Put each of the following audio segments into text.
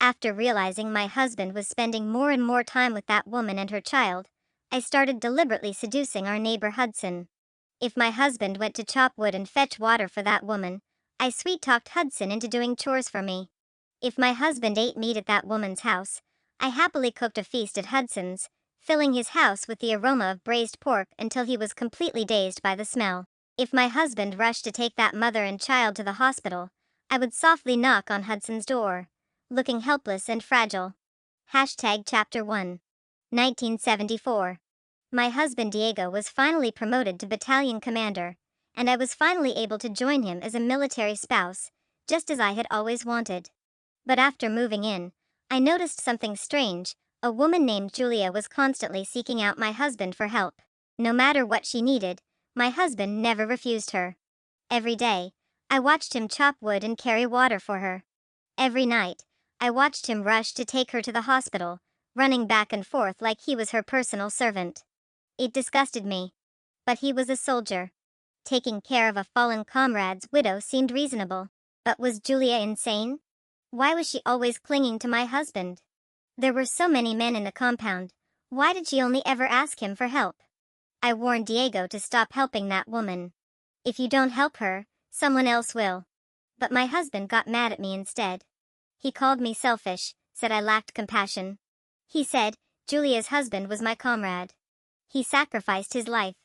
After realizing my husband was spending more and more time with that woman and her child, I started deliberately seducing our neighbor Hudson. If my husband went to chop wood and fetch water for that woman, I sweet-talked Hudson into doing chores for me. If my husband ate meat at that woman's house, I happily cooked a feast at Hudson's, filling his house with the aroma of braised pork until he was completely dazed by the smell. If my husband rushed to take that mother and child to the hospital, I would softly knock on Hudson's door, looking helpless and fragile. Chapter 1. 1974. My husband Diego was finally promoted to battalion commander, and I was finally able to join him as a military spouse, just as I had always wanted. But after moving in, I noticed something strange. A woman named Julia was constantly seeking out my husband for help. No matter what she needed, my husband never refused her. Every day, I watched him chop wood and carry water for her. Every night, I watched him rush to take her to the hospital, running back and forth like he was her personal servant. It disgusted me. But he was a soldier. Taking care of a fallen comrade's widow seemed reasonable. But was Julia insane? Why was she always clinging to my husband? There were so many men in the compound. Why did she only ever ask him for help? I warned Diego to stop helping that woman. If you don't help her, someone else will. But my husband got mad at me instead. He called me selfish, said I lacked compassion. He said, Julia's husband was my comrade. He sacrificed his life.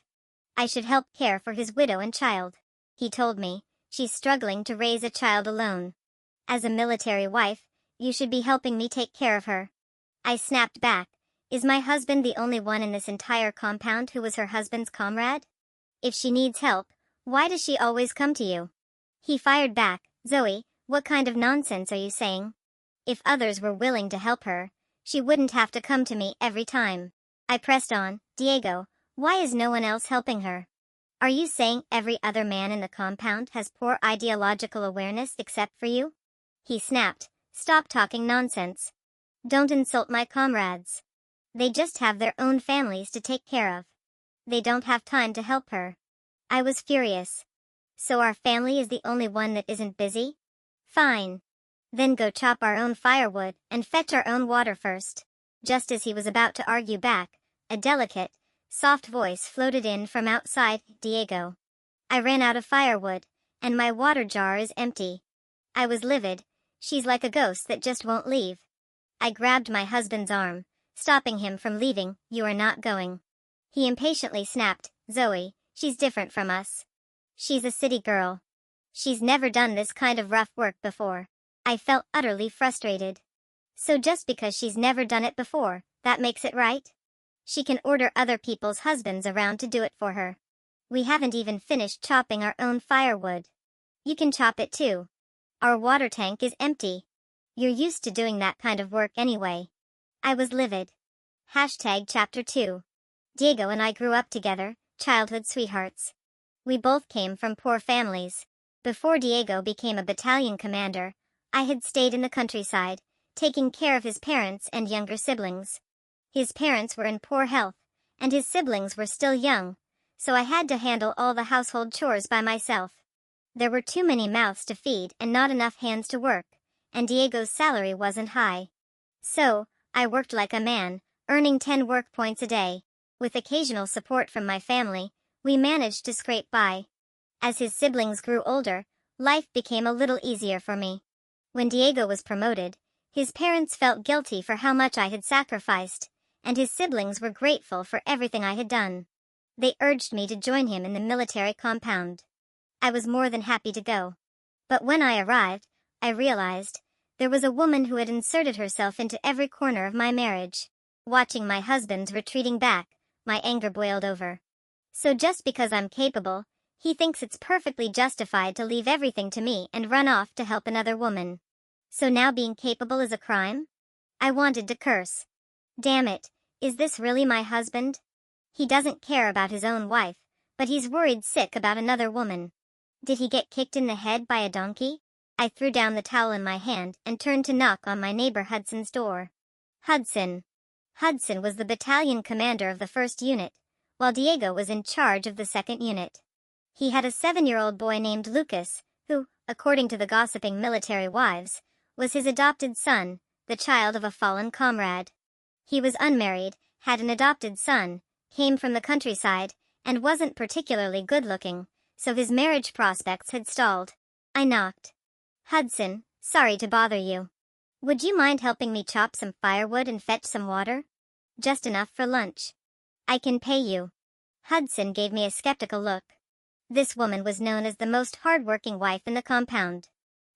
I should help care for his widow and child. He told me, she's struggling to raise a child alone. As a military wife, you should be helping me take care of her. I snapped back. Is my husband the only one in this entire compound who was her husband's comrade? If she needs help, why does she always come to you? He fired back, Zoe, what kind of nonsense are you saying? If others were willing to help her, she wouldn't have to come to me every time. I pressed on, Diego, why is no one else helping her? Are you saying every other man in the compound has poor ideological awareness except for you? He snapped, stop talking nonsense. Don't insult my comrades. They just have their own families to take care of. They don't have time to help her. I was furious. So our family is the only one that isn't busy? Fine. Then go chop our own firewood and fetch our own water first. Just as he was about to argue back, a delicate, soft voice floated in from outside, Diego. I ran out of firewood, and my water jar is empty. I was livid. She's like a ghost that just won't leave. I grabbed my husband's arm, stopping him from leaving. You are not going. He impatiently snapped, Zoe, she's different from us. She's a city girl. She's never done this kind of rough work before. I felt utterly frustrated. So just because she's never done it before, that makes it right? She can order other people's husbands around to do it for her. We haven't even finished chopping our own firewood. You can chop it too. Our water tank is empty. You're used to doing that kind of work anyway. I was livid. Chapter 2. Diego and I grew up together, childhood sweethearts. We both came from poor families. Before Diego became a battalion commander, I had stayed in the countryside, taking care of his parents and younger siblings. His parents were in poor health, and his siblings were still young, so I had to handle all the household chores by myself. There were too many mouths to feed and not enough hands to work, and Diego's salary wasn't high. So, I worked like a man, earning 10 work points a day. With occasional support from my family, we managed to scrape by. As his siblings grew older, life became a little easier for me. When Diego was promoted, his parents felt guilty for how much I had sacrificed, and his siblings were grateful for everything I had done. They urged me to join him in the military compound. I was more than happy to go. But when I arrived, I realized there was a woman who had inserted herself into every corner of my marriage. Watching my husband's retreating back, my anger boiled over. So just because I'm capable, he thinks it's perfectly justified to leave everything to me and run off to help another woman. So now being capable is a crime? I wanted to curse. Damn it, is this really my husband? He doesn't care about his own wife, but he's worried sick about another woman. Did he get kicked in the head by a donkey? I threw down the towel in my hand and turned to knock on my neighbor Hudson's door. Hudson. Hudson was the battalion commander of the 1st unit, while Diego was in charge of the 2nd unit. He had a 7-year-old boy named Lucas, who, according to the gossiping military wives, was his adopted son, the child of a fallen comrade. He was unmarried, had an adopted son, came from the countryside, and wasn't particularly good-looking, so his marriage prospects had stalled. I knocked. Hudson, sorry to bother you. Would you mind helping me chop some firewood and fetch some water? Just enough for lunch. I can pay you. Hudson gave me a skeptical look. This woman was known as the most hard-working wife in the compound.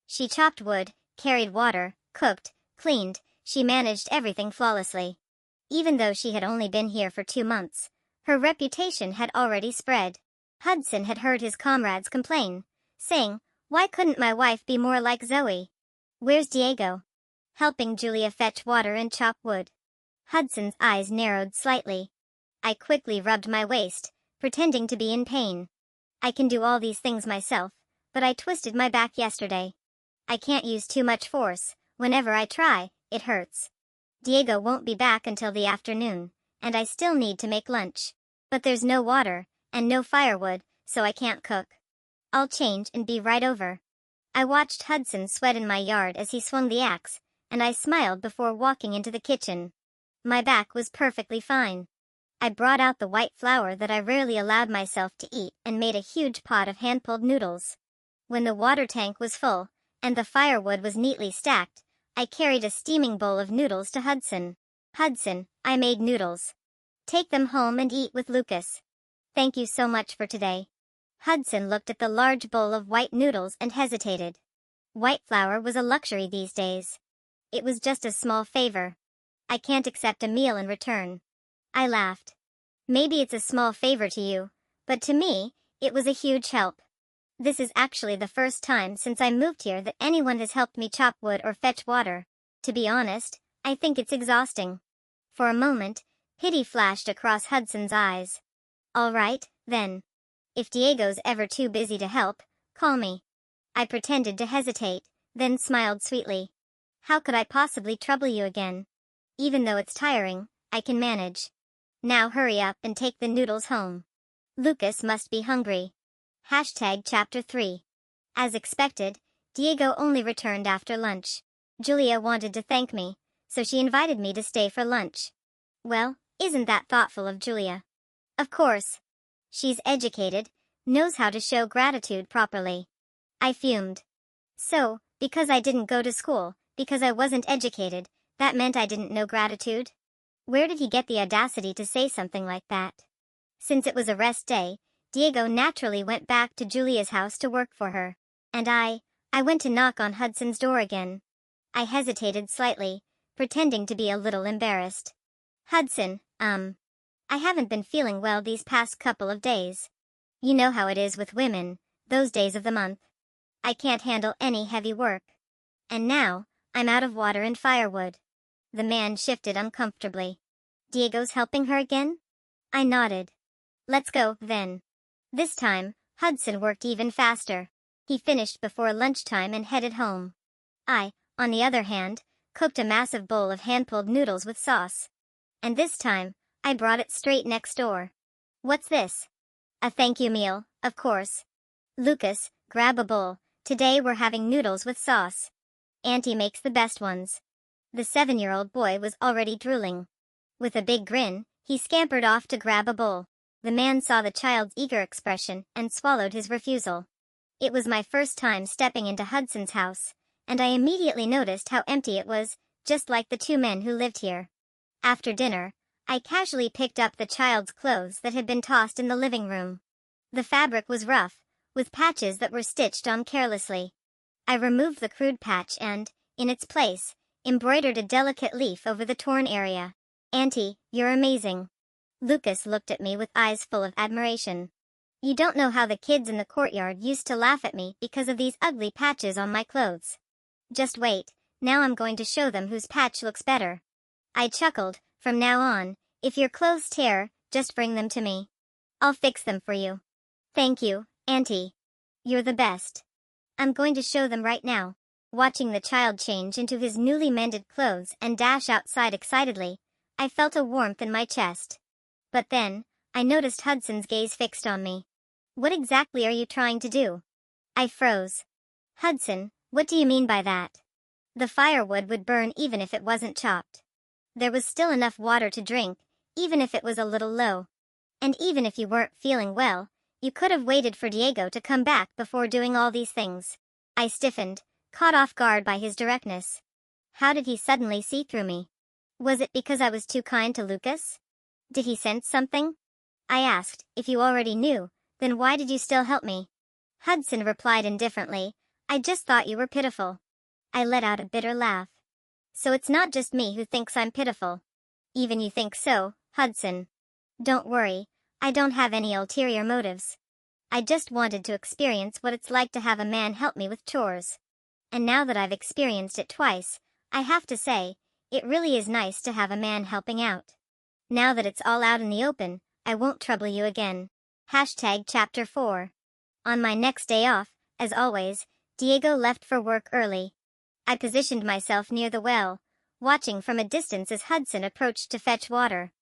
She chopped wood, carried water, cooked, cleaned, she managed everything flawlessly. Even though she had only been here for 2 months, her reputation had already spread. Hudson had heard his comrades complain, saying, "Why couldn't my wife be more like Zoe? Where's Diego?" Helping Julia fetch water and chop wood. Hudson's eyes narrowed slightly. I quickly rubbed my waist, pretending to be in pain. I can do all these things myself, but I twisted my back yesterday. I can't use too much force. Whenever I try, it hurts. Diego won't be back until the afternoon, and I still need to make lunch. But there's no water, and no firewood, so I can't cook. I'll change and be right over. I watched Hudson sweat in my yard as he swung the axe, and I smiled before walking into the kitchen. My back was perfectly fine. I brought out the white flour that I rarely allowed myself to eat and made a huge pot of hand-pulled noodles. When the water tank was full, and the firewood was neatly stacked, I carried a steaming bowl of noodles to Hudson. "Hudson, I made noodles. Take them home and eat with Lucas. Thank you so much for today." Hudson looked at the large bowl of white noodles and hesitated. White flour was a luxury these days. It was just a small favor. I can't accept a meal in return. I laughed. Maybe it's a small favor to you, but to me, it was a huge help. This is actually the first time since I moved here that anyone has helped me chop wood or fetch water. To be honest, I think it's exhausting. For a moment, pity flashed across Hudson's eyes. "All right, then. If Diego's ever too busy to help, call me." I pretended to hesitate, then smiled sweetly. "How could I possibly trouble you again? Even though it's tiring, I can manage. Now hurry up and take the noodles home. Lucas must be hungry." Chapter 3. As expected, Diego only returned after lunch. Julia wanted to thank me, so she invited me to stay for lunch. Well, isn't that thoughtful of Julia? Of course. She's educated, knows how to show gratitude properly. I fumed. So, because I didn't go to school, because I wasn't educated, that meant I didn't know gratitude? Where did he get the audacity to say something like that? Since it was a rest day, Diego naturally went back to Julia's house to work for her. And I went to knock on Hudson's door again. I hesitated slightly, pretending to be a little embarrassed. "Hudson, I haven't been feeling well these past couple of days. You know how it is with women, those days of the month. I can't handle any heavy work. And now, I'm out of water and firewood." The man shifted uncomfortably. "Diego's helping her again?" I nodded. "Let's go, then." This time, Hudson worked even faster. He finished before lunchtime and headed home. I, on the other hand, cooked a massive bowl of hand-pulled noodles with sauce. And this time, I brought it straight next door. "What's this?" "A thank you meal, of course. Lucas, grab a bowl. Today we're having noodles with sauce. Auntie makes the best ones." The 7-year-old boy was already drooling. With a big grin, he scampered off to grab a bowl. The man saw the child's eager expression and swallowed his refusal. It was my first time stepping into Hudson's house, and I immediately noticed how empty it was, just like the 2 men who lived here. After dinner, I casually picked up the child's clothes that had been tossed in the living room. The fabric was rough, with patches that were stitched on carelessly. I removed the crude patch and, in its place, embroidered a delicate leaf over the torn area. "Auntie, you're amazing." Lucas looked at me with eyes full of admiration. "You don't know how the kids in the courtyard used to laugh at me because of these ugly patches on my clothes. Just wait, now I'm going to show them whose patch looks better." I chuckled. "From now on, if your clothes tear, just bring them to me. I'll fix them for you." "Thank you, Auntie. You're the best." "I'm going to show them right now." Watching the child change into his newly mended clothes and dash outside excitedly, I felt a warmth in my chest. But then, I noticed Hudson's gaze fixed on me. "What exactly are you trying to do?" I froze. "Hudson, what do you mean by that?" The firewood would burn even if it wasn't chopped. There was still enough water to drink, even if it was a little low. And even if you weren't feeling well, you could have waited for Diego to come back before doing all these things. I stiffened, caught off guard by his directness. How did he suddenly see through me? Was it because I was too kind to Lucas? Did he sense something? I asked. If you already knew, then why did you still help me? Hudson replied indifferently, I just thought you were pitiful. I let out a bitter laugh. So it's not just me who thinks I'm pitiful. Even you think so, Hudson. Don't worry, I don't have any ulterior motives. I just wanted to experience what it's like to have a man help me with chores. And now that I've experienced it twice, I have to say, it really is nice to have a man helping out. Now that it's all out in the open, I won't trouble you again. Chapter 4. On my next day off, as always, Diego left for work early. I positioned myself near the well, watching from a distance as Hudson approached to fetch water.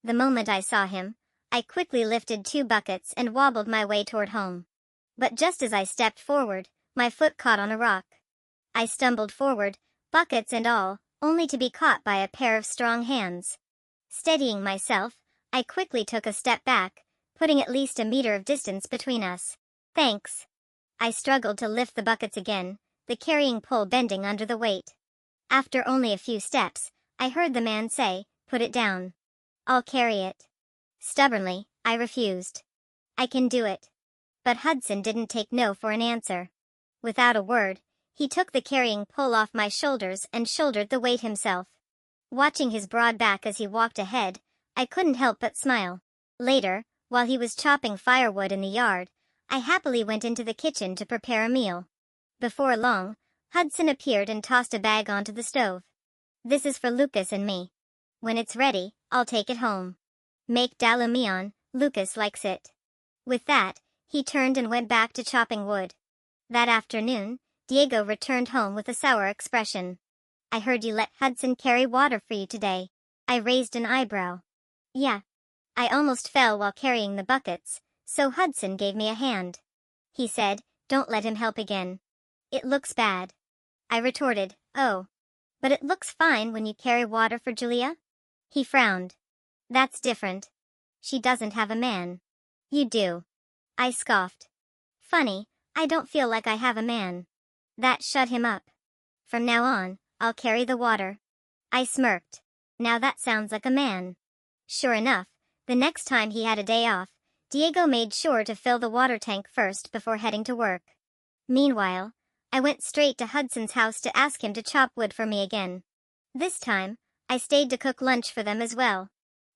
The moment I saw him, I quickly lifted 2 buckets and wobbled my way toward home. But just as I stepped forward, my foot caught on a rock. I stumbled forward, buckets and all, only to be caught by a pair of strong hands. Steadying myself, I quickly took a step back, putting at least a meter of distance between us. Thanks. I struggled to lift the buckets again, the carrying pole bending under the weight. After only a few steps, I heard the man say, Put it down. I'll carry it. Stubbornly, I refused. I can do it. But Hudson didn't take no for an answer. Without a word, he took the carrying pole off my shoulders and shouldered the weight himself. Watching his broad back as he walked ahead, I couldn't help but smile. Later, while he was chopping firewood in the yard, I happily went into the kitchen to prepare a meal. Before long, Hudson appeared and tossed a bag onto the stove. This is for Lucas and me. When it's ready, I'll take it home. Make dalumion, Lucas likes it. With that, he turned and went back to chopping wood. That afternoon, Diego returned home with a sour expression. I heard you let Hudson carry water for you today. I raised an eyebrow. Yeah. I almost fell while carrying the buckets, so Hudson gave me a hand. He said, Don't let him help again. It looks bad. I retorted, Oh. But it looks fine when you carry water for Julia? He frowned. That's different. She doesn't have a man. You do. I scoffed. Funny, I don't feel like I have a man. That shut him up. From now on, I'll carry the water. I smirked. Now that sounds like a man. Sure enough, the next time he had a day off, Diego made sure to fill the water tank first before heading to work. Meanwhile, I went straight to Hudson's house to ask him to chop wood for me again. This time, I stayed to cook lunch for them as well.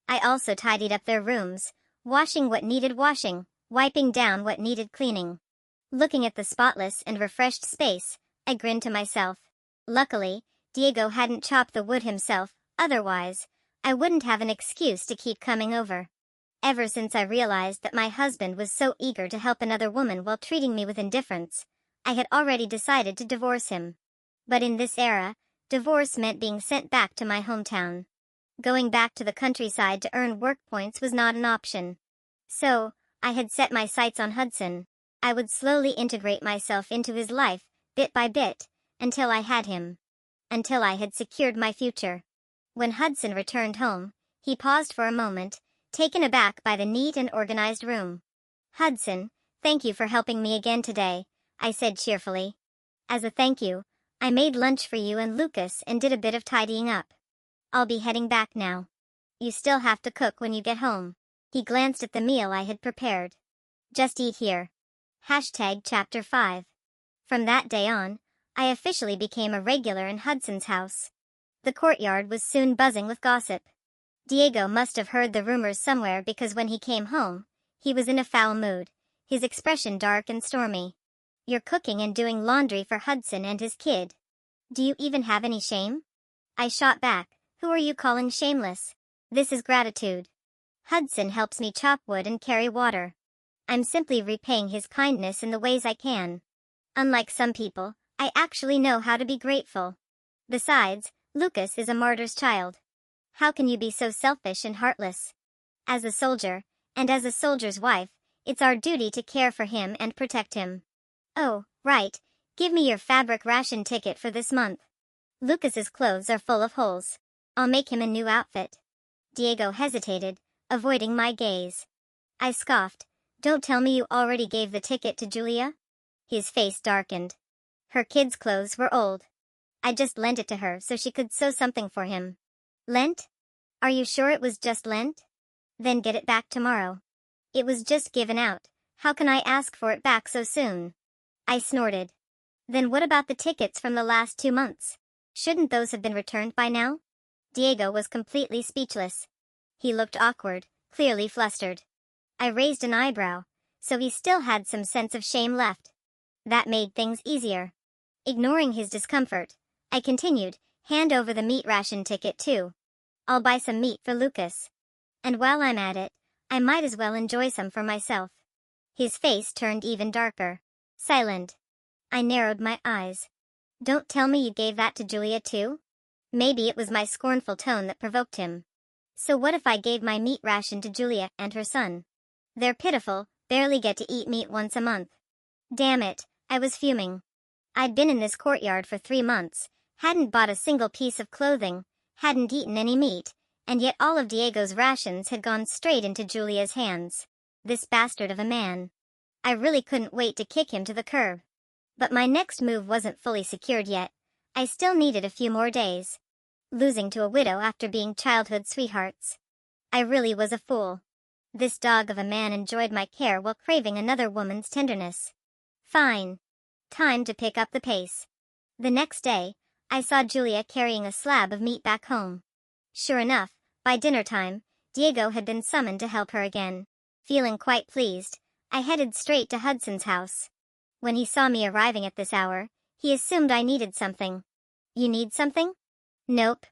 I also tidied up their rooms, washing what needed washing, wiping down what needed cleaning. Looking at the spotless and refreshed space, I grinned to myself. Luckily, Diego hadn't chopped the wood himself, otherwise, I wouldn't have an excuse to keep coming over. Ever since I realized that my husband was so eager to help another woman while treating me with indifference, I had already decided to divorce him. But in this era, divorce meant being sent back to my hometown. Going back to the countryside to earn work points was not an option. So, I had set my sights on Hudson. I would slowly integrate myself into his life, bit by bit, until I had him. Until I had secured my future. When Hudson returned home, he paused for a moment, taken aback by the neat and organized room. Hudson, thank you for helping me again today, I said cheerfully. As a thank you, I made lunch for you and Lucas and did a bit of tidying up. I'll be heading back now. You still have to cook when you get home. He glanced at the meal I had prepared. Just eat here. Chapter 5. From that day on, I officially became a regular in Hudson's house. The courtyard was soon buzzing with gossip. Diego must have heard the rumors somewhere because when he came home, he was in a foul mood, his expression dark and stormy. You're cooking and doing laundry for Hudson and his kid. Do you even have any shame? I shot back, Who are you calling shameless? This is gratitude. Hudson helps me chop wood and carry water. I'm simply repaying his kindness in the ways I can. Unlike some people, I actually know how to be grateful. Besides, Lucas is a martyr's child. How can you be so selfish and heartless? As a soldier, and as a soldier's wife, it's our duty to care for him and protect him. Oh, right, give me your fabric ration ticket for this month. Lucas's clothes are full of holes. I'll make him a new outfit. Diego hesitated, avoiding my gaze. I scoffed. Don't tell me you already gave the ticket to Julia? His face darkened. Her kids' clothes were old. I just lent it to her so she could sew something for him. Lent? Are you sure it was just lent? Then get it back tomorrow. It was just given out. How can I ask for it back so soon? I snorted. Then what about the tickets from the last 2 months? Shouldn't those have been returned by now? Diego was completely speechless. He looked awkward, clearly flustered. I raised an eyebrow, so he still had some sense of shame left. That made things easier. Ignoring his discomfort, I continued, hand over the meat ration ticket too. I'll buy some meat for Lucas. And while I'm at it, I might as well enjoy some for myself. His face turned even darker. Silent. I narrowed my eyes. Don't tell me you gave that to Julia too? Maybe it was my scornful tone that provoked him. So what if I gave my meat ration to Julia and her son? They're pitiful, barely get to eat meat once a month. Damn it, I was fuming. I'd been in this courtyard for 3 months, hadn't bought a single piece of clothing, hadn't eaten any meat, and yet all of Diego's rations had gone straight into Julia's hands. This bastard of a man. I really couldn't wait to kick him to the curb. But my next move wasn't fully secured yet. I still needed a few more days. Losing to a widow after being childhood sweethearts. I really was a fool. This dog of a man enjoyed my care while craving another woman's tenderness. Fine. Time to pick up the pace. The next day, I saw Julia carrying a slab of meat back home. Sure enough, by dinner time, Diego had been summoned to help her again. Feeling quite pleased, I headed straight to Hudson's house. When he saw me arriving at this hour, he assumed I needed something. You need something? Nope.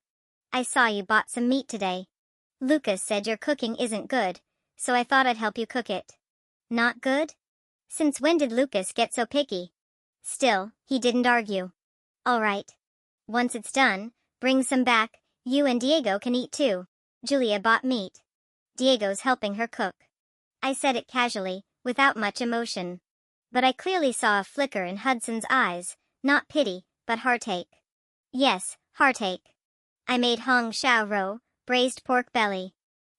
I saw you bought some meat today. Lucas said your cooking isn't good, so I thought I'd help you cook it. Not good? Since when did Lucas get so picky? Still, he didn't argue. All right. Once it's done, bring some back, you and Diego can eat too. Julia bought meat. Diego's helping her cook. I said it casually, without much emotion. But I clearly saw a flicker in Hudson's eyes, not pity, but heartache. Yes, heartache. I made hong shao rou, braised pork belly.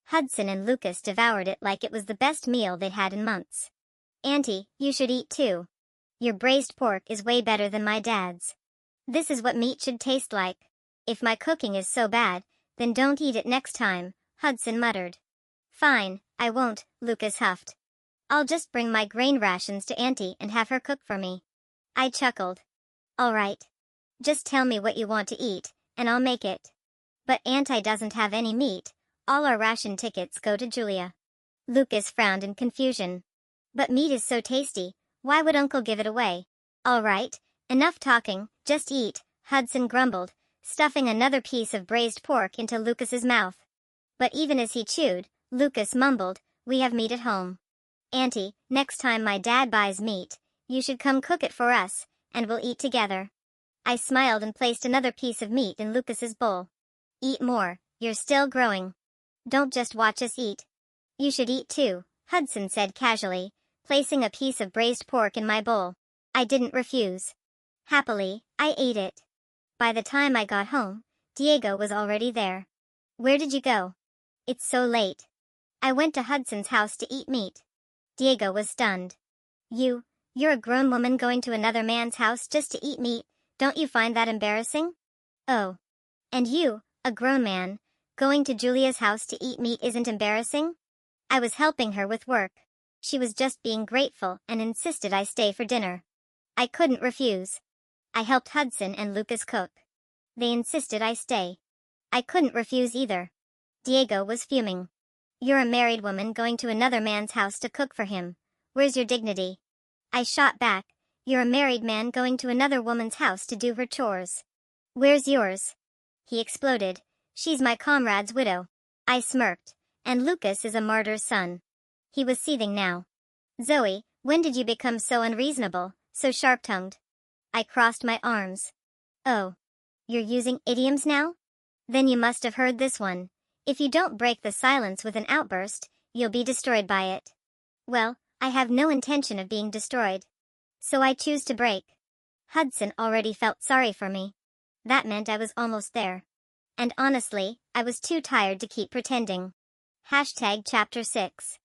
Hudson and Lucas devoured it like it was the best meal they'd had in months. Auntie, you should eat too. Your braised pork is way better than my dad's. This is what meat should taste like. If my cooking is so bad, then don't eat it next time, Hudson muttered. Fine, I won't, Lucas huffed. I'll just bring my grain rations to Auntie and have her cook for me. I chuckled. All right. Just tell me what you want to eat, and I'll make it. But Auntie doesn't have any meat. All our ration tickets go to Julia. Lucas frowned in confusion. But meat is so tasty, why would Uncle give it away? All right, enough talking, just eat, Hudson grumbled, stuffing another piece of braised pork into Lucas's mouth. But even as he chewed, Lucas mumbled, we have meat at home. Auntie, next time my dad buys meat, you should come cook it for us, and we'll eat together. I smiled and placed another piece of meat in Lucas's bowl. Eat more, you're still growing. Don't just watch us eat. You should eat too, Hudson said casually, placing a piece of braised pork in my bowl. I didn't refuse. Happily, I ate it. By the time I got home, Diego was already there. Where did you go? It's so late. I went to Hudson's house to eat meat. Diego was stunned. You're a grown woman going to another man's house just to eat meat, don't you find that embarrassing? Oh. And you, a grown man, going to Julia's house to eat meat isn't embarrassing? I was helping her with work. She was just being grateful and insisted I stay for dinner. I couldn't refuse. I helped Hudson and Lucas cook. They insisted I stay. I couldn't refuse either. Diego was fuming. You're a married woman going to another man's house to cook for him. Where's your dignity? I shot back. You're a married man going to another woman's house to do her chores. Where's yours? He exploded. She's my comrade's widow. I smirked. And Lucas is a martyr's son. He was seething now. Zoe, when did you become so unreasonable, so sharp-tongued? I crossed my arms. Oh. You're using idioms now? Then you must have heard this one. If you don't break the silence with an outburst, you'll be destroyed by it. Well, I have no intention of being destroyed. So I choose to break. Hudson already felt sorry for me. That meant I was almost there. And honestly, I was too tired to keep pretending. Chapter 6.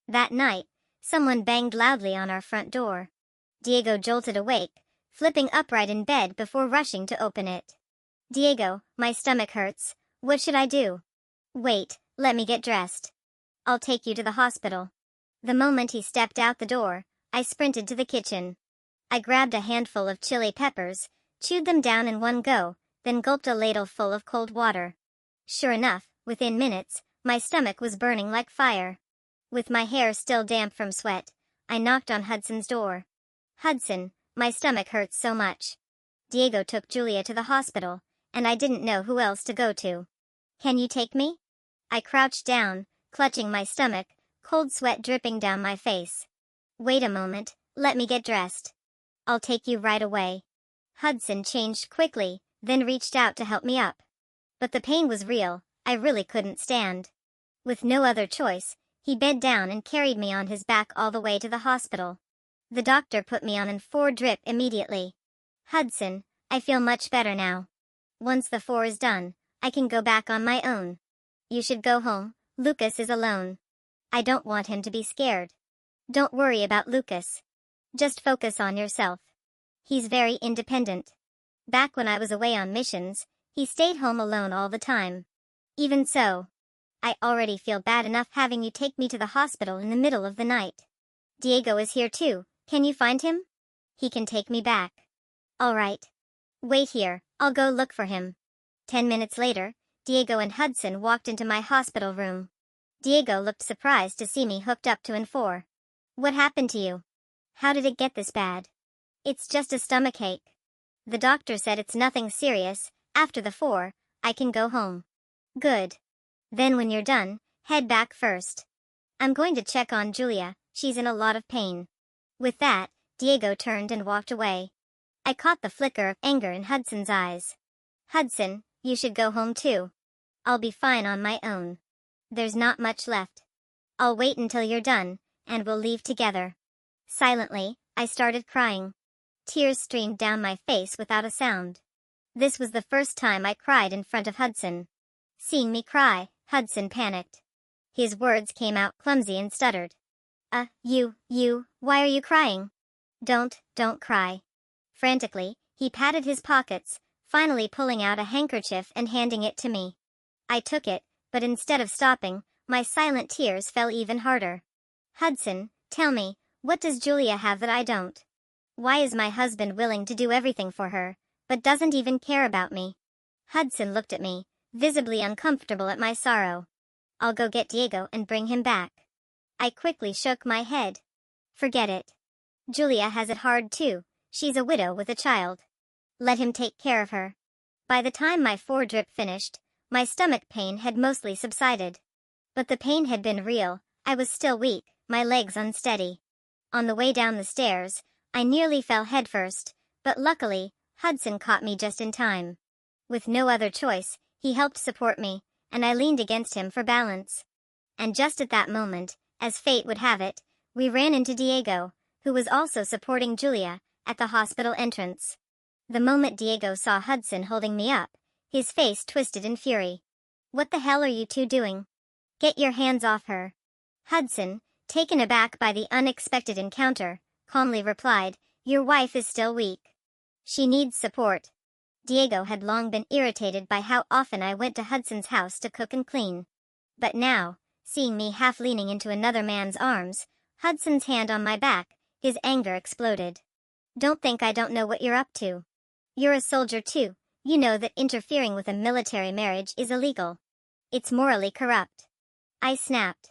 That night, someone banged loudly on our front door. Diego jolted awake, flipping upright in bed before rushing to open it. Diego, my stomach hurts. What should I do? Wait, let me get dressed. I'll take you to the hospital. The moment he stepped out the door, I sprinted to the kitchen. I grabbed a handful of chili peppers, chewed them down in one go, then gulped a ladle full of cold water. Sure enough, within minutes, my stomach was burning like fire. With my hair still damp from sweat, I knocked on Hudson's door. Hudson, my stomach hurts so much. Diego took Julia to the hospital, and I didn't know who else to go to. Can you take me? I crouched down, clutching my stomach, cold sweat dripping down my face. Wait a moment, let me get dressed. I'll take you right away. Hudson changed quickly, then reached out to help me up. But the pain was real, I really couldn't stand. With no other choice, he bent down and carried me on his back all the way to the hospital. The doctor put me on an 4 drip immediately. Hudson, I feel much better now. Once the 4 is done, I can go back on my own. You should go home, Lucas is alone. I don't want him to be scared. Don't worry about Lucas. Just focus on yourself. He's very independent. Back when I was away on missions, he stayed home alone all the time. Even so, I already feel bad enough having you take me to the hospital in the middle of the night. Diego is here too, can you find him? He can take me back. All right. Wait here, I'll go look for him. 10 minutes later, Diego and Hudson walked into my hospital room. Diego looked surprised to see me hooked up to an 4. What happened to you? How did it get this bad? It's just a stomachache. The doctor said it's nothing serious. After the 4, I can go home. Good. Then when you're done, head back first. I'm going to check on Julia, she's in a lot of pain. With that, Diego turned and walked away. I caught the flicker of anger in Hudson's eyes. Hudson, you should go home too. I'll be fine on my own. There's not much left. I'll wait until you're done, and we'll leave together. Silently, I started crying. Tears streamed down my face without a sound. This was the first time I cried in front of Hudson. Seeing me cry, Hudson panicked. His words came out clumsy and stuttered. Why are you crying? Don't cry. Frantically, he patted his pockets, finally pulling out a handkerchief and handing it to me. I took it, but instead of stopping, my silent tears fell even harder. Hudson, tell me, what does Julia have that I don't? Why is my husband willing to do everything for her, but doesn't even care about me? Hudson looked at me, visibly uncomfortable at my sorrow. I'll go get Diego and bring him back. I quickly shook my head. Forget it. Julia has it hard too, she's a widow with a child. Let him take care of her. By the time my 4 drip finished, my stomach pain had mostly subsided. But the pain had been real, I was still weak, my legs unsteady. On the way down the stairs, I nearly fell headfirst, but luckily, Hudson caught me just in time. With no other choice, he helped support me, and I leaned against him for balance. And just at that moment, as fate would have it, we ran into Diego, who was also supporting Julia, at the hospital entrance. The moment Diego saw Hudson holding me up, his face twisted in fury. What the hell are you two doing? Get your hands off her. Hudson, taken aback by the unexpected encounter, calmly replied, your wife is still weak. She needs support. Diego had long been irritated by how often I went to Hudson's house to cook and clean. But now, seeing me half leaning into another man's arms, Hudson's hand on my back, his anger exploded. Don't think I don't know what you're up to. You're a soldier too, you know that interfering with a military marriage is illegal. It's morally corrupt. I snapped.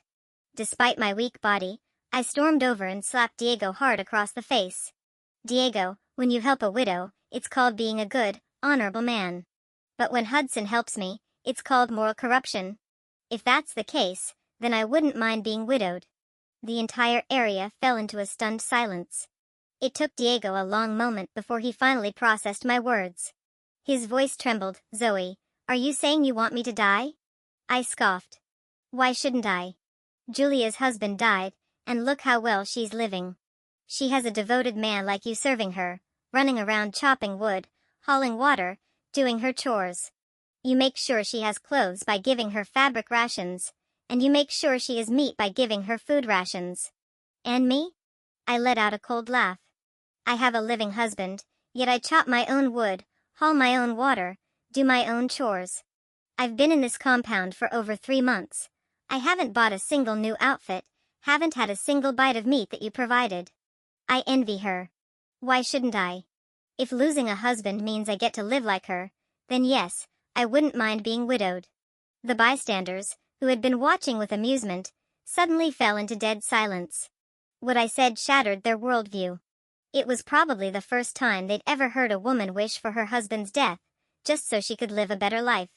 Despite my weak body, I stormed over and slapped Diego hard across the face. Diego, when you help a widow, it's called being a good, honorable man. But when Hudson helps me, it's called moral corruption. If that's the case, then I wouldn't mind being widowed. The entire area fell into a stunned silence. It took Diego a long moment before he finally processed my words. His voice trembled. Zoe, are you saying you want me to die? I scoffed. Why shouldn't I? Julia's husband died, and look how well she's living. She has a devoted man like you serving her, running around chopping wood, hauling water, doing her chores. You make sure she has clothes by giving her fabric rations, and you make sure she has meat by giving her food rations. And me? I let out a cold laugh. I have a living husband, yet I chop my own wood, haul my own water, do my own chores. I've been in this compound for over 3 months. I haven't bought a single new outfit, haven't had a single bite of meat that you provided. I envy her. Why shouldn't I? If losing a husband means I get to live like her, then yes, I wouldn't mind being widowed. The bystanders, who had been watching with amusement, suddenly fell into dead silence. What I said shattered their worldview. It was probably the first time they'd ever heard a woman wish for her husband's death, just so she could live a better life.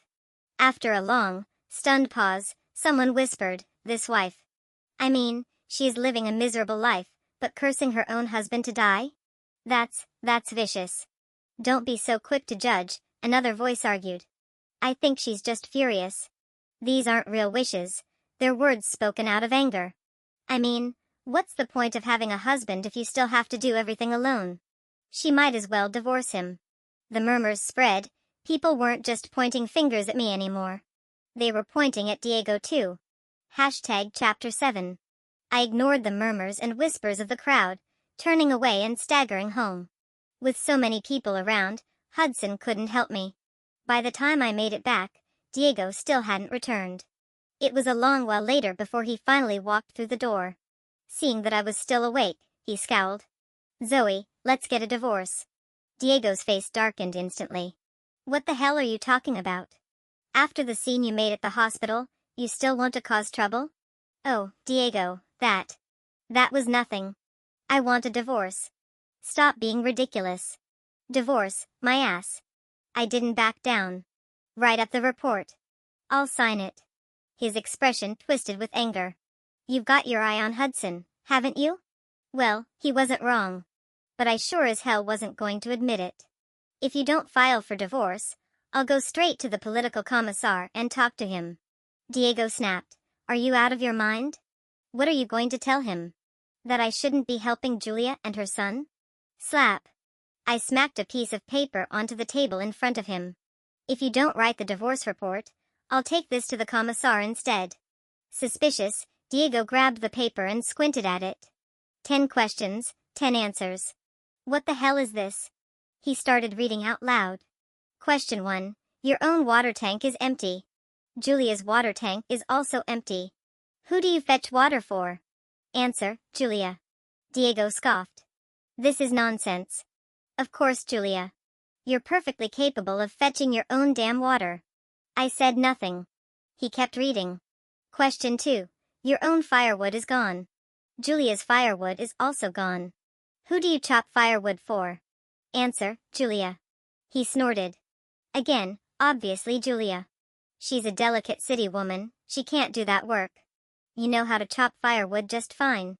After a long, stunned pause, someone whispered, "This wife. I mean, she is living a miserable life, but cursing her own husband to die? That's vicious." "Don't be so quick to judge," another voice argued. "I think she's just furious. These aren't real wishes, they're words spoken out of anger. I mean, what's the point of having a husband if you still have to do everything alone? She might as well divorce him." The murmurs spread. People weren't just pointing fingers at me anymore. They were pointing at Diego too. Chapter 7. I ignored the murmurs and whispers of the crowd, turning away and staggering home. With so many people around, Hudson couldn't help me. By the time I made it back, Diego still hadn't returned. It was a long while later before he finally walked through the door. Seeing that I was still awake, he scowled. "Zoe, let's get a divorce." Diego's face darkened instantly. "What the hell are you talking about? After the scene you made at the hospital, you still want to cause trouble?" "Oh, Diego, that was nothing. I want a divorce." "Stop being ridiculous." "Divorce, my ass." I didn't back down. "Write up the report. I'll sign it." His expression twisted with anger. "You've got your eye on Hudson, haven't you?" Well, he wasn't wrong. But I sure as hell wasn't going to admit it. "If you don't file for divorce, I'll go straight to the political commissar and talk to him." Diego snapped. "Are you out of your mind? What are you going to tell him? That I shouldn't be helping Julia and her son?" Slap. I smacked a piece of paper onto the table in front of him. "If you don't write the divorce report, I'll take this to the commissar instead." Suspicious, Diego grabbed the paper and squinted at it. 10 questions, 10 answers. "What the hell is this?" He started reading out loud. Question 1. Your own water tank is empty. Julia's water tank is also empty. Who do you fetch water for? Answer, Julia. Diego scoffed. "This is nonsense." "Of course, Julia. You're perfectly capable of fetching your own damn water." I said nothing. He kept reading. Question 2. Your own firewood is gone. Julia's firewood is also gone. Who do you chop firewood for? Answer, Julia. He snorted. Again, obviously Julia. She's a delicate city woman, she can't do that work. You know how to chop firewood just fine.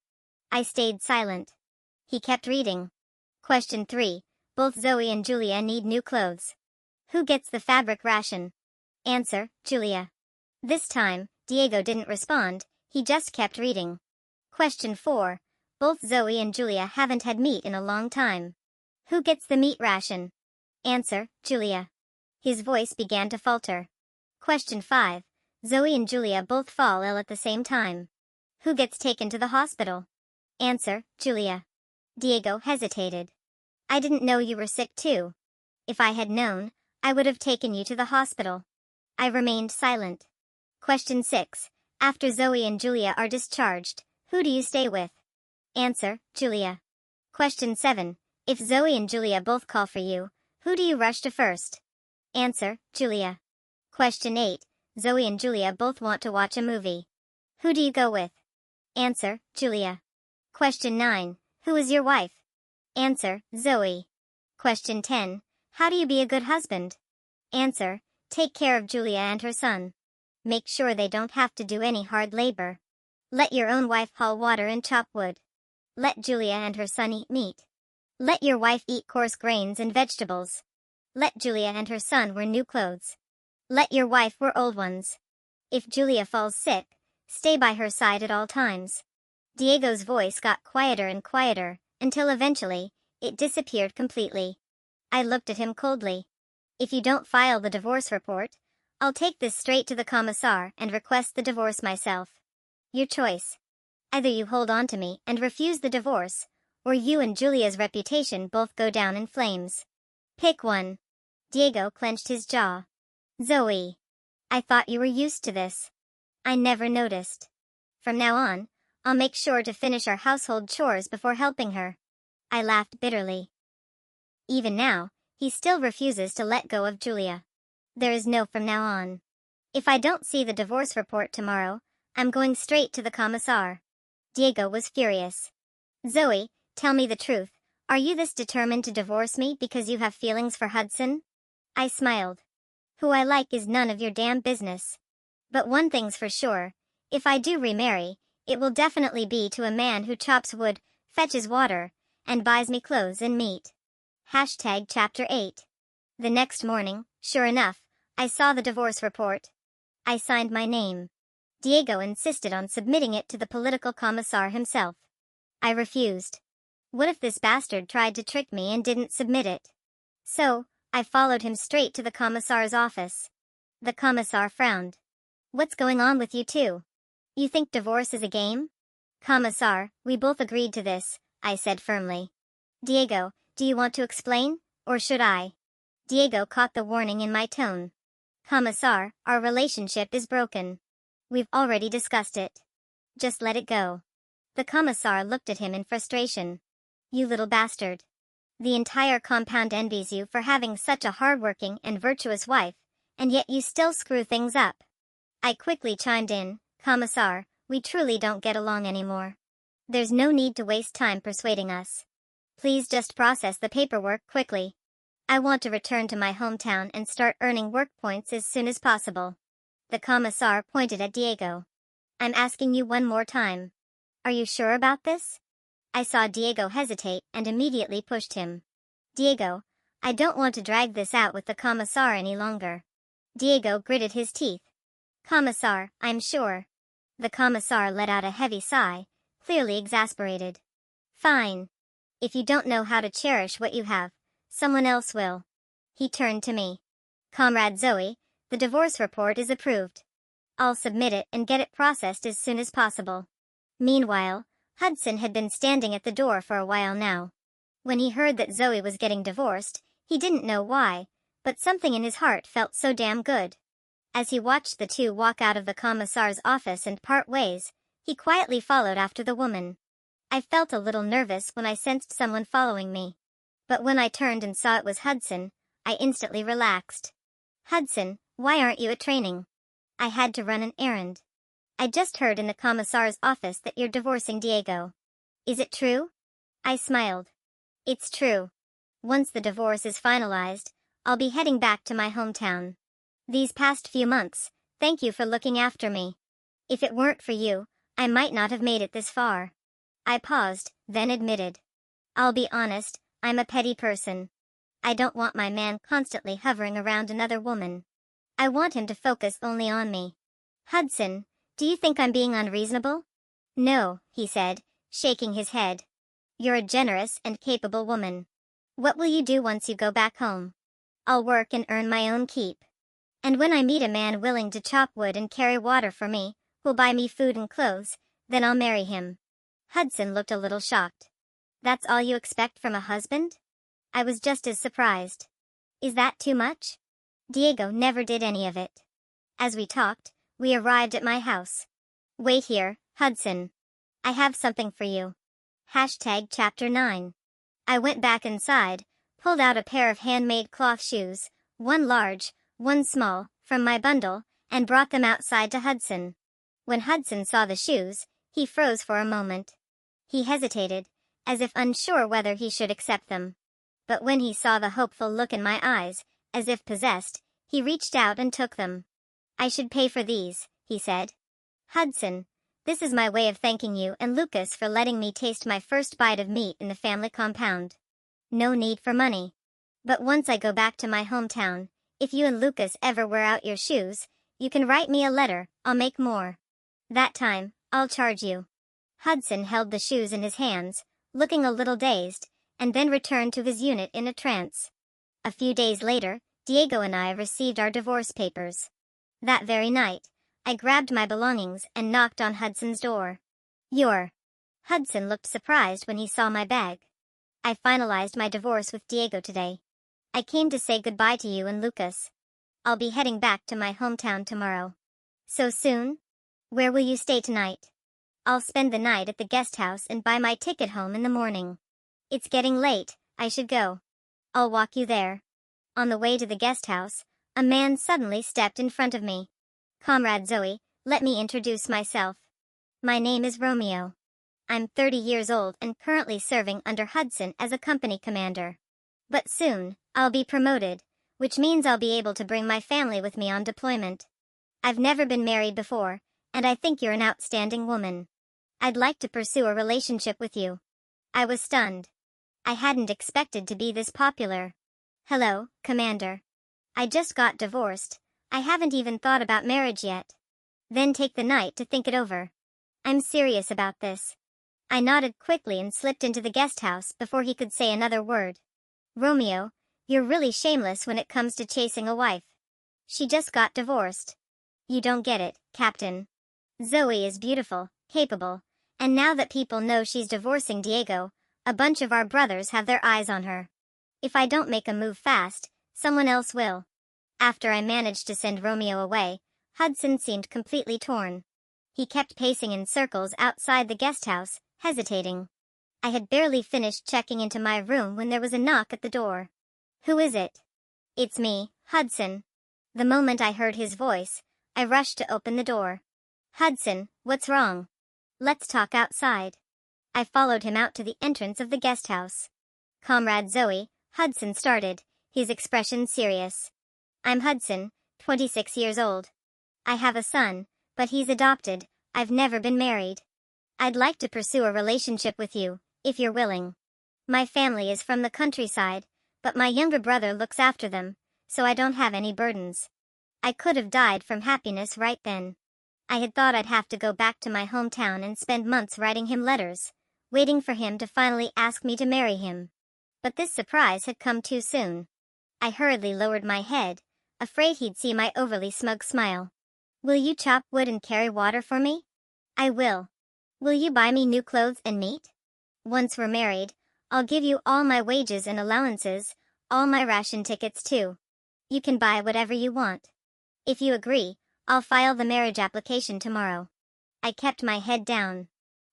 I stayed silent. He kept reading. Question 3. Both Zoe and Julia need new clothes. Who gets the fabric ration? Answer, Julia. This time, Diego didn't respond, he just kept reading. Question 4. Both Zoe and Julia haven't had meat in a long time. Who gets the meat ration? Answer, Julia. His voice began to falter. Question 5. Zoe and Julia both fall ill at the same time. Who gets taken to the hospital? Answer, Julia. Diego hesitated. I didn't know you were sick too. If I had known, I would have taken you to the hospital. I remained silent. Question 6. After Zoe and Julia are discharged, who do you stay with? Answer, Julia. Question 7. If Zoe and Julia both call for you, who do you rush to first? Answer, Julia. Question 8. Zoe and Julia both want to watch a movie. Who do you go with? Answer, Julia. Question 9. Who is your wife? Answer, Zoe. Question 10. How do you be a good husband? Answer, take care of Julia and her son. Make sure they don't have to do any hard labor. Let your own wife haul water and chop wood. Let Julia and her son eat meat. Let your wife eat coarse grains and vegetables. Let Julia and her son wear new clothes. Let your wife wear old ones. If Julia falls sick, stay by her side at all times. Diego's voice got quieter and quieter, until eventually, it disappeared completely. I looked at him coldly. If you don't file the divorce report, I'll take this straight to the commissar and request the divorce myself. Your choice. Either you hold on to me and refuse the divorce, or you and Julia's reputation both go down in flames. Pick one. Diego clenched his jaw. Zoe. I thought you were used to this. I never noticed. From now on, I'll make sure to finish our household chores before helping her. I laughed bitterly. Even now, he still refuses to let go of Julia. There is no from now on. If I don't see the divorce report tomorrow, I'm going straight to the commissar. Diego was furious. Zoe, tell me the truth. Are you this determined to divorce me because you have feelings for Hudson? I smiled. Who I like is none of your damn business. But one thing's for sure, if I do remarry, it will definitely be to a man who chops wood, fetches water, and buys me clothes and meat. Chapter 8. The next morning, sure enough, I saw the divorce report. I signed my name. Diego insisted on submitting it to the political commissar himself. I refused. What if this bastard tried to trick me and didn't submit it? So, I followed him straight to the commissar's office. The commissar frowned. What's going on with you two? You think divorce is a game? Commissar, we both agreed to this, I said firmly. Diego, do you want to explain, or should I? Diego caught the warning in my tone. Commissar, our relationship is broken. We've already discussed it. Just let it go. The commissar looked at him in frustration. You little bastard. The entire compound envies you for having such a hardworking and virtuous wife, and yet you still screw things up. I quickly chimed in, Commissar, we truly don't get along anymore. There's no need to waste time persuading us. Please just process the paperwork quickly. I want to return to my hometown and start earning work points as soon as possible. The commissar pointed at Diego. I'm asking you one more time. Are you sure about this? I saw Diego hesitate and immediately pushed him. Diego, I don't want to drag this out with the commissar any longer. Diego gritted his teeth. Commissar, I'm sure. The commissar let out a heavy sigh, clearly exasperated. Fine. If you don't know how to cherish what you have, someone else will. He turned to me. Comrade Zoe, the divorce report is approved. I'll submit it and get it processed as soon as possible. Meanwhile, Hudson had been standing at the door for a while now. When he heard that Zoe was getting divorced, he didn't know why, but something in his heart felt so damn good. As he watched the two walk out of the commissar's office and part ways, he quietly followed after the woman. I felt a little nervous when I sensed someone following me. But when I turned and saw it was Hudson, I instantly relaxed. Hudson, why aren't you at training? I had to run an errand. I just heard in the commissar's office that you're divorcing Diego. Is it true? I smiled. It's true. Once the divorce is finalized, I'll be heading back to my hometown. These past few months, thank you for looking after me. If it weren't for you, I might not have made it this far. I paused, then admitted. I'll be honest, I'm a petty person. I don't want my man constantly hovering around another woman. I want him to focus only on me. Hudson, do you think I'm being unreasonable? No, he said, shaking his head. You're a generous and capable woman. What will you do once you go back home? I'll work and earn my own keep. And when I meet a man willing to chop wood and carry water for me, who'll buy me food and clothes, then I'll marry him. Hudson looked a little shocked. That's all you expect from a husband? I was just as surprised. Is that too much? Diego never did any of it. As we talked, we arrived at my house. Wait here, Hudson. I have something for you. Chapter 9. I went back inside, pulled out a pair of handmade cloth shoes, one large, one small, from my bundle, and brought them outside to Hudson. When Hudson saw the shoes, he froze for a moment. He hesitated, as if unsure whether he should accept them. But when he saw the hopeful look in my eyes, as if possessed, he reached out and took them. I should pay for these, he said. Hudson, this is my way of thanking you and Lucas for letting me taste my first bite of meat in the family compound. No need for money. But once I go back to my hometown, if you and Lucas ever wear out your shoes, you can write me a letter, I'll make more. That time, I'll charge you. Hudson held the shoes in his hands, looking a little dazed, and then returned to his unit in a trance. A few days later, Diego and I received our divorce papers. That very night, I grabbed my belongings and knocked on Hudson's door. Hudson looked surprised when he saw my bag. I finalized my divorce with Diego today. I came to say goodbye to you and Lucas. I'll be heading back to my hometown tomorrow. So soon? Where will you stay tonight? I'll spend the night at the guest house and buy my ticket home in the morning. It's getting late, I should go. I'll walk you there. On the way to the guest house, a man suddenly stepped in front of me. Comrade Zoe, let me introduce myself. My name is Romeo. I'm 30 years old and currently serving under Hudson as a company commander. But soon, I'll be promoted, which means I'll be able to bring my family with me on deployment. I've never been married before, and I think you're an outstanding woman. I'd like to pursue a relationship with you. I was stunned. I hadn't expected to be this popular. Hello, Commander. I just got divorced. I haven't even thought about marriage yet. Then take the night to think it over. I'm serious about this. I nodded quickly and slipped into the guest house before he could say another word. Romeo, you're really shameless when it comes to chasing a wife. She just got divorced. You don't get it, Captain. Zoe is beautiful, capable, and now that people know she's divorcing Diego, a bunch of our brothers have their eyes on her. If I don't make a move fast, someone else will. After I managed to send Romeo away, Hudson seemed completely torn. He kept pacing in circles outside the guest house, hesitating. I had barely finished checking into my room when there was a knock at the door. Who is it? It's me, Hudson. The moment I heard his voice, I rushed to open the door. Hudson, what's wrong? Let's talk outside. I followed him out to the entrance of the guest house. Comrade Zoe, Hudson started, his expression serious. I'm Hudson, 26 years old. I have a son, but he's adopted. I've never been married. I'd like to pursue a relationship with you, if you're willing. My family is from the countryside, but my younger brother looks after them, so I don't have any burdens. I could have died from happiness right then. I had thought I'd have to go back to my hometown and spend months writing him letters, waiting for him to finally ask me to marry him. But this surprise had come too soon. I hurriedly lowered my head, afraid he'd see my overly smug smile. Will you chop wood and carry water for me? I will. Will you buy me new clothes and meat? Once we're married, I'll give you all my wages and allowances, all my ration tickets too. You can buy whatever you want. If you agree, I'll file the marriage application tomorrow. I kept my head down.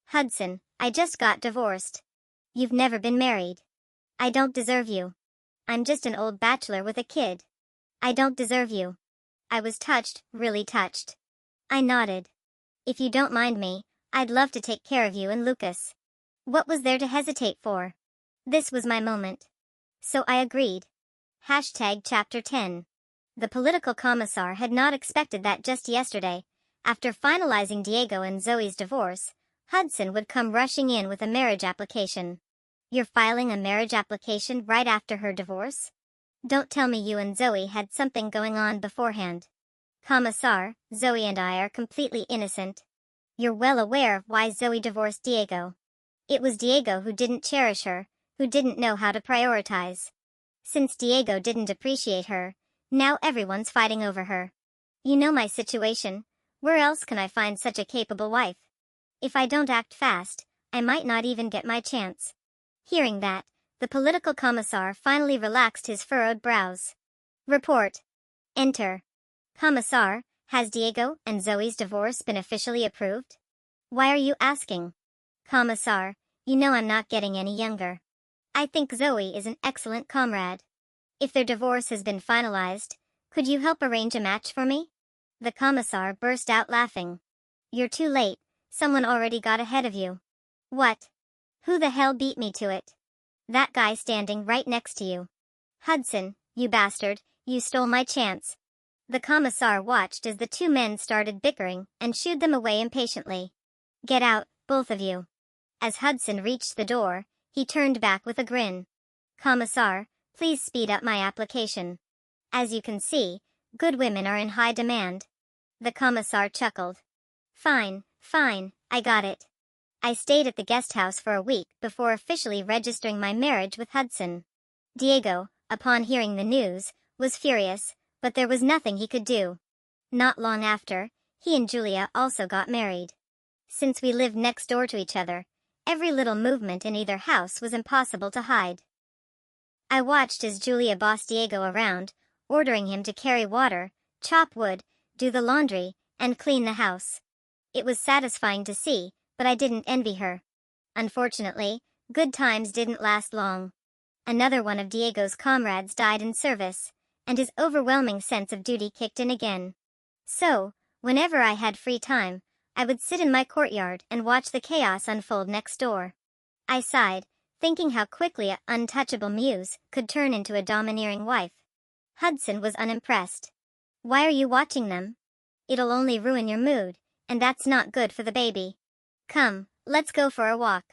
Hudson, I just got divorced. You've never been married. I don't deserve you. I'm just an old bachelor with a kid. I don't deserve you. I was touched, really touched. I nodded. If you don't mind me, I'd love to take care of you and Lucas. What was there to hesitate for? This was my moment. So I agreed. Chapter 10. The political commissar had not expected that just yesterday, after finalizing Diego and Zoe's divorce, Hudson would come rushing in with a marriage application. You're filing a marriage application right after her divorce? Don't tell me you and Zoe had something going on beforehand. Commissar, Zoe and I are completely innocent. You're well aware of why Zoe divorced Diego. It was Diego who didn't cherish her, who didn't know how to prioritize. Since Diego didn't appreciate her, now everyone's fighting over her. You know my situation. Where else can I find such a capable wife? If I don't act fast, I might not even get my chance. Hearing that, the political commissar finally relaxed his furrowed brows. Report. Enter. Commissar, has Diego and Zoe's divorce been officially approved? Why are you asking? Commissar, you know I'm not getting any younger. I think Zoe is an excellent comrade. If their divorce has been finalized, could you help arrange a match for me? The commissar burst out laughing. You're too late, someone already got ahead of you. What? Who the hell beat me to it? That guy standing right next to you. Hudson, you bastard, you stole my chance. The commissar watched as the two men started bickering and shooed them away impatiently. Get out, both of you. As Hudson reached the door, he turned back with a grin. Commissar, please speed up my application. As you can see, good women are in high demand. The commissar chuckled. Fine, I got it. I stayed at the guest house for a week before officially registering my marriage with Hudson. Diego, upon hearing the news, was furious, but there was nothing he could do. Not long after, he and Julia also got married. Since we lived next door to each other, every little movement in either house was impossible to hide. I watched as Julia bossed Diego around, ordering him to carry water, chop wood, do the laundry, and clean the house. It was satisfying to see, but I didn't envy her. Unfortunately, good times didn't last long. Another one of Diego's comrades died in service, and his overwhelming sense of duty kicked in again. So, whenever I had free time, I would sit in my courtyard and watch the chaos unfold next door. I sighed, thinking how quickly an untouchable muse could turn into a domineering wife. Hudson was unimpressed. "Why are you watching them? It'll only ruin your mood, and that's not good for the baby. Come, let's go for a walk."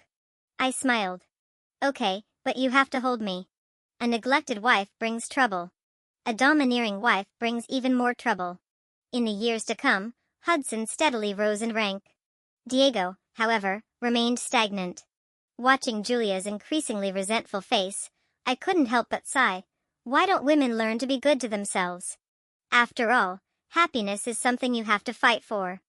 I smiled. "Okay, but you have to hold me. A neglected wife brings trouble. A domineering wife brings even more trouble." In the years to come, Hudson steadily rose in rank. Diego, however, remained stagnant. Watching Julia's increasingly resentful face, I couldn't help but sigh. Why don't women learn to be good to themselves? After all, happiness is something you have to fight for.